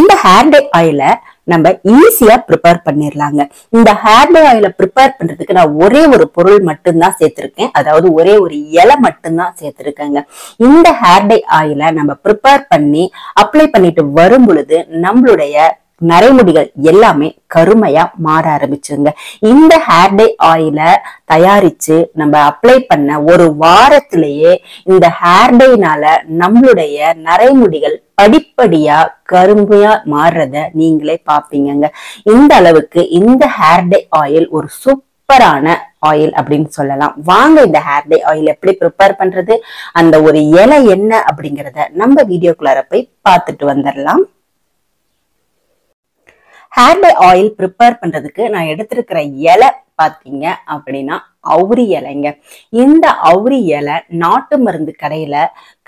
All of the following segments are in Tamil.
இந்த ஹேர் டை ஆயில நம்ம ஈஸியா ப்ரிப்பேர் பண்ணிடலாங்க. இந்த ஹேர் டை ஆயில ப்ரிப்பேர் பண்றதுக்கு நான் ஒரே ஒரு பொருள் மட்டும்தான் சேர்த்திருக்கேன். அதாவது ஒரே ஒரு இலை மட்டும்தான் சேர்த்திருக்கேங்க. இந்த ஹேர் டை ஆயில நம்ம ப்ரிப்பேர் பண்ணி அப்ளை பண்ணிட்டு வரும் பொழுது நம்மளுடைய நரைமுடிகள் எல்லாமே கருமையா மாற ஆரம்பிச்சுங்க. இந்த ஹேர் டை ஆயில தயாரிச்சு நம்ம அப்ளை பண்ண ஒரு வாரத்திலேயே இந்த ஹேர் டைனால நம்மளுடைய நரைமுடிகள் படிப்படியா கருமையா மாறுறத நீங்களே பாப்பீங்கங்க. இந்த அளவுக்கு இந்த ஹேர் டை ஆயில் ஒரு சூப்பரான ஆயில் அப்படின்னு சொல்லலாம். வாங்க இந்த ஹேர் டை ஆயில் எப்படி ப்ரிப்பேர் பண்றது, அந்த ஒரு இலை என்ன அப்படிங்கறத நம்ம வீடியோக்குள்ளார போய் பார்த்துட்டு வந்துடலாம். ஹேர் டை ஆயில் ப்ரிப்பேர் பண்றதுக்கு நான் எடுத்திருக்கிற இலை பாத்தீங்க அப்படின்னா அவுரி இலைங்க. இந்த அவுரி இலை நாட்டு மருந்து கடையில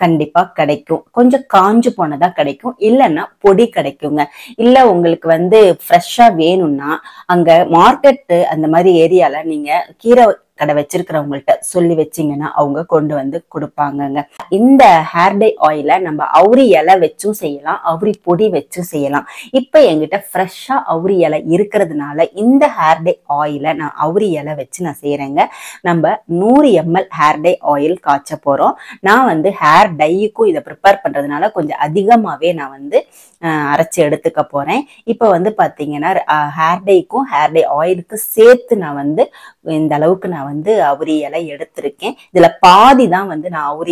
கண்டிப்பா கிடைக்கும். கொஞ்சம் காஞ்சு போனதா கிடைக்கும், இல்லைன்னா பொடி கிடைக்குங்க. இல்ல உங்களுக்கு ஃப்ரெஷ்ஷா வேணும்னா அங்க மார்க்கெட்டு அந்த மாதிரி ஏரியால நீங்க கீரை கடை வச்சிருக்கிறவங்கள்ட்ட சொல்லி வச்சீங்கன்னா அவங்க கொண்டு வந்து கொடுப்பாங்கங்க. இந்த ஹேர் டை ஆயில நம்ம அவுரி இலை வச்சும் செய்யலாம், அவுரி பொடி வச்சும் செய்யலாம். இப்ப என்கிட்ட ஃப்ரெஷ்ஷா அவுரி இலை இருக்கிறதுனால இந்த ஹேர் டை ஆயில நான் அவுரி இலை வச்சு நான் செய்யறேங்க. நம்ம 100 ml ஹேர் டை ஆயில் காய்ச்ச போறோம். நான் ஹேர் டைக்கும் இதை ப்ரிப்பேர் பண்றதுனால கொஞ்சம் அதிகமாவே நான் அரைச்சு எடுத்துக்க போறேன். இப்ப பாத்தீங்கன்னா ஹேர் டைக்கும் ஹேர் டை ஆயிலுக்கு சேர்த்து நான் இந்த அளவுக்கு நான் அவுரி இலை எடுத்திருக்கேன். இதுல பாதி தான் நான்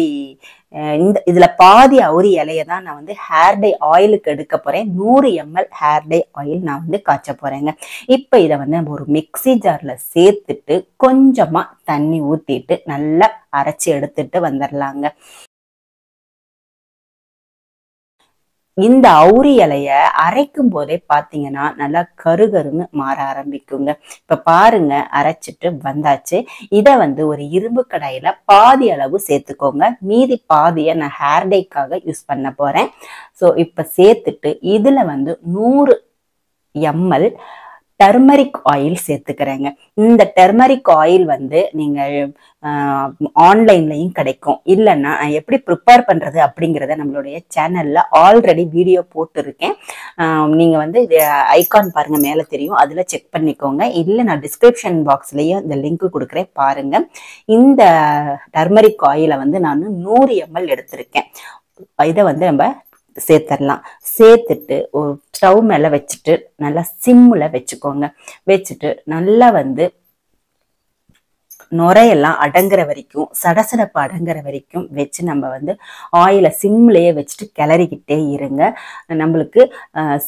இதுல பாதி அவுரி இலையை தான் நான் ஹேர் டை ஆயிலுக்கு எடுக்க போறேன். 100 ml ஹேர் டை ஆயில் நான் காய்ச்ச போறேங்க. இப்ப இதை நம்ம ஒரு மிக்ஸி ஜார்ல சேர்த்துட்டு கொஞ்சமா தண்ணி ஊத்திட்டு நல்லா அரைச்சு எடுத்துட்டு வந்துடலாங்க. இந்த அவுரி இலைய அரைக்கும் போதே பாத்தீங்கன்னா நல்லா கருகருன்னு மாற ஆரம்பிக்குங்க. இப்ப பாருங்க, அரைச்சிட்டு வந்தாச்சு. இத ஒரு இரும்பு கடாயில பாதி அளவு சேர்த்துக்கோங்க. மீதி பாதிய நான் ஹேர் டைக்காக யூஸ் பண்ண போறேன். சோ இப்ப சேர்த்துட்டு இதுல 100 ml டர்மரிக் ஆயில் சேர்த்துக்கிறேங்க. இந்த டர்மரிக் ஆயில் நீங்க ஆன்லைன்லயும் கிடைக்கும். இல்லைன்னா நான் எப்படி ப்ரிப்பேர் பண்றது அப்படிங்கிறத நம்மளுடைய சேனல்ல ஆல்ரெடி வீடியோ போட்டிருக்கேன். நீங்க ஐகான் பாருங்க, மேல தெரியும், அதுல செக் பண்ணிக்கோங்க. இல்ல நான் டிஸ்கிரிப்ஷன் பாக்ஸ்லயும் இந்த லிங்க் கொடுக்குறேன், பாருங்க. இந்த டர்மரிக் ஆயில நான் 100 ml எடுத்திருக்கேன். இதை நம்ம சேர்த்துடலாம். சேர்த்துட்டு ஒரு ஸ்டவ் மேல வச்சுட்டு நல்லா சிம்ல வச்சுக்கோங்க. வச்சுட்டு நல்லா நுரையெல்லாம் அடங்குற வரைக்கும், சடசடப்பு அடங்குற வரைக்கும் வச்சு நம்ம ஆயில சிம்லயே வச்சுட்டு கிளறிக்கிட்டே இருங்க. நம்மளுக்கு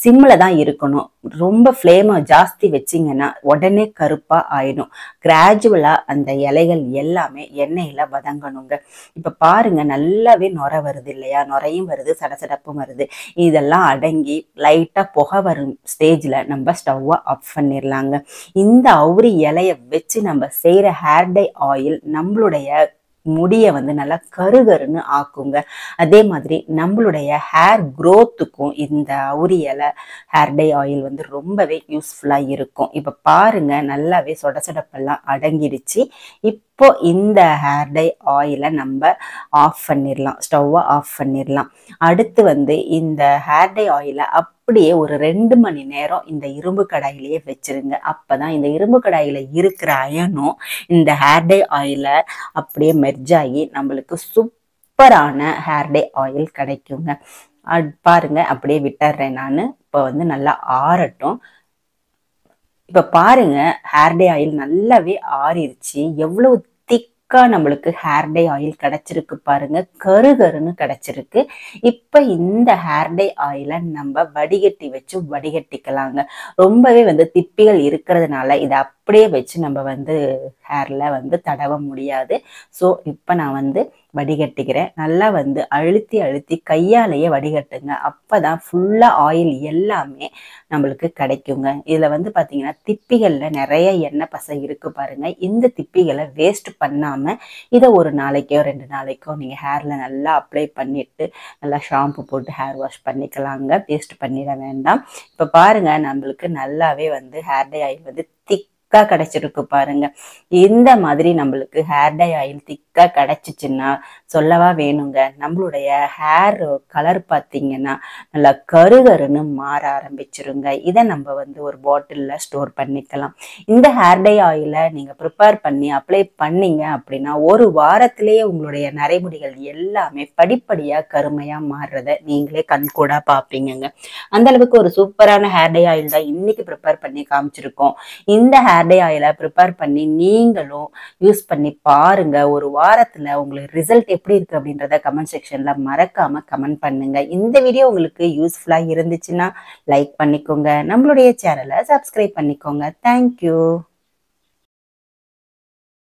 சிம்ல தான் இருக்கணும். ரொம்ப ஃப்ளேமை ஜாஸ்தி வச்சிங்கன்னா உடனே கருப்பா ஆயிடும். கிராஜுவலா அந்த இலைகள் எல்லாமே எண்ணெயில வதங்கணுங்க. இப்ப பாருங்க, நல்லாவே நுரை வருது இல்லையா? நுரையும் வருது, சடசடப்பும் வருது. இதெல்லாம் அடங்கி லைட்டா புகை வரும் ஸ்டேஜ்ல நம்ம ஸ்டவ்வை ஆஃப் பண்ணிடலாங்க. இந்த அவுரி இலைய வச்சு நம்ம செய்யற ஹேர் டை ஆயில் நம்மளுடைய முடிய நல்லா கருகருன்னு ஆக்குங்க. அதே மாதிரி நம்மளுடைய ஹேர் க்ரோத்துக்கும் இந்த அவுரி இலை ஹேர் டை ஆயில் ரொம்பவே யூஸ்ஃபுல்லா இருக்கும். இப்ப பாருங்க, நல்லாவே சொடசொடப்பெல்லாம் அடங்கிடுச்சு. இப்போ இந்த ஹேர் டை ஆயிலை நம்ம ஆஃப் பண்ணிடலாம், ஸ்டவ்வை ஆஃப் பண்ணிடலாம். அடுத்து இந்த ஹேர் டை ஆயிலை அப்படியே ஒரு 2 மணி நேரம் இந்த இரும்பு கடாயிலேயே வச்சிருங்க. அப்பதான் இந்த இரும்பு கடாயில இருக்கிற அயனும் இந்த ஹேர் டை ஆயில அப்படியே மெர்ஜ் ஆகி நம்மளுக்கு சூப்பரான ஹேர் டை ஆயில் கிடைக்குங்க. பாருங்க, அப்படியே விட்டுறேன் நானு. இப்ப நல்லா ஆறட்டும். இப்ப பாருங்க, ஹேர் டை ஆயில் நல்லாவே ஆறிடுச்சு. எவ்வளவு திக்கா நம்மளுக்கு ஹேர் டை ஆயில் கிடைச்சிருக்கு பாருங்க, கருகருன்னு கிடைச்சிருக்கு. இப்ப இந்த ஹேர் டை ஆயில நம்ம வடிகட்டி வச்சு வடிகட்டிக்கலாங்க. ரொம்பவே திப்பிகள் இருக்கிறதுனால இதை அப்படியே வச்சு நம்ம ஹேர்ல தடவ முடியாது. சோ இப்ப நான் வடிகட்டிக்கிறேன். நல்லா அழுத்தி அழுத்தி கையாலேயே வடிகட்டுங்க. அப்பதான் ஃபுல்லா ஆயில் எல்லாமே நம்மளுக்கு கிடைக்குங்க. இதுல பாத்தீங்கன்னா திப்பிகள்ல நிறைய எண்ணெய் பசை இருக்கு பாருங்க. இந்த திப்பிகளை வேஸ்ட் பண்ணாம இதை ஒரு நாளைக்கோ 2 நாளைக்கோ நீங்க ஹேர்ல நல்லா அப்ளை பண்ணிட்டு நல்லா ஷாம்பு போட்டு ஹேர் வாஷ் பண்ணிக்கலாங்க. வேஸ்ட் பண்ணிட வேண்டாம். இப்ப பாருங்க, நம்மளுக்கு நல்லாவே ஹேர் டை ஆயில் திக் திக்கா கிடைச்சிருக்கு பாருங்க. இந்த மாதிரி நம்மளுக்கு ஹேர் டை ஆயில் திக்கா கிடைச்சிச்சுன்னா சொல்லவா வேணுங்க. நம்மளுடைய ஹேர் கலர் பார்த்தீங்கன்னா நல்லா கருகருன்னு மாற ஆரம்பிச்சிருங்க. இதை நம்ம வந்து ஒரு பாட்டில்ல ஸ்டோர் பண்ணிக்கலாம். இந்த ஹேர் டை ஆயிலை நீங்க ப்ரிப்பேர் பண்ணி அப்ளை பண்ணீங்க அப்படின்னா ஒரு வாரத்திலேயே உங்களுடைய நரைமுடிகள் எல்லாமே படிப்படியா கருமையா மாறுறத நீங்களே கண்கூடா பார்ப்பீங்கங்க. அந்த அளவுக்கு ஒரு சூப்பரான ஹேர் டை ஆயில் தான் இன்னைக்கு ப்ரிப்பேர் பண்ணி காமிச்சிருக்கோம். இந்த ஹேர் டை ஆயிலை ப்ரிப்பேர் பண்ணி நீங்களும் யூஸ் பண்ணி பாருங்க. ஒரு வாரத்துல உங்களுக்கு ரிசல்ட் எப்படி இருக்கு அப்படின்றத கமெண்ட் செக்ஷன்ல மறக்காம கமெண்ட் பண்ணுங்க. இந்த வீடியோ உங்களுக்கு யூஸ்ஃபுல்லா இருந்துச்சுன்னா லைக் பண்ணிக்கோங்க. நம்மளுடைய சேனலை சப்ஸ்கிரைப் பண்ணிக்கோங்க. தேங்க்யூ.